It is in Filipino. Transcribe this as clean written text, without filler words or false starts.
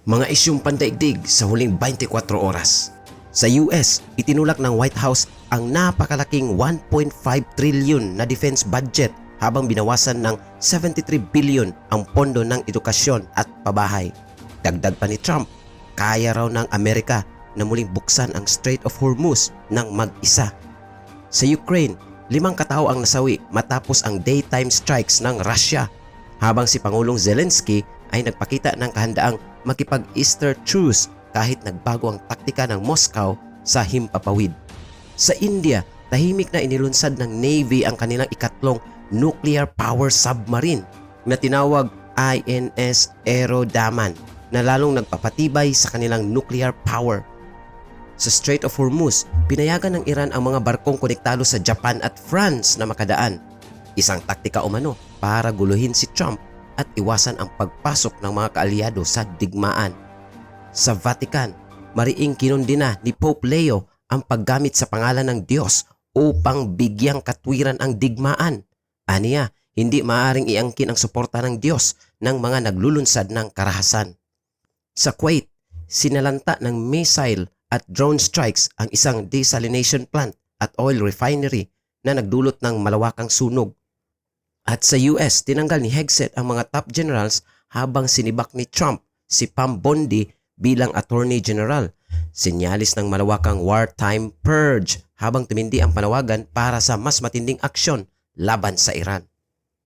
Mga isyong pandaigdig sa huling 24 oras. Sa US, itinulak ng White House ang napakalaking 1.5 trillion na defense budget habang binawasan ng 73 billion ang pondo ng edukasyon at pabahay. Dagdag pa ni Trump, kaya raw ng Amerika na muling buksan ang Strait of Hormuz ng mag-isa. Sa Ukraine, 5 katao ang nasawi matapos ang daytime strikes ng Russia, habang si Pangulong Zelensky ay nagpakita ng kahandaang makipag-Easter truce kahit nagbago ang taktika ng Moscow sa himpapawid. Sa India, tahimik na inilunsad ng Navy ang kanilang ikatlong nuclear power submarine na tinawag INS Aero Daman na lalong nagpapatibay sa kanilang nuclear power. Sa Strait of Hormuz, pinayagan ng Iran ang mga barkong konektado sa Japan at France na makadaan. Isang taktika umano para guluhin si Trump at iwasan ang pagpasok ng mga kaalyado sa digmaan. Sa Vatican, mariing kinundina ni Pope Leo ang paggamit sa pangalan ng Diyos upang bigyang katwiran ang digmaan. Aniya, hindi maaaring iangkin ang suporta ng Diyos ng mga naglulunsad ng karahasan. Sa Kuwait, sinalanta ng missile at drone strikes ang isang desalination plant at oil refinery na nagdulot ng malawakang sunog. At sa US, tinanggal ni Hegseth ang mga top generals habang sinibak ni Trump si Pam Bondi bilang Attorney General. Sinyalis ng malawakang wartime purge habang tumindi ang panawagan para sa mas matinding aksyon laban sa Iran.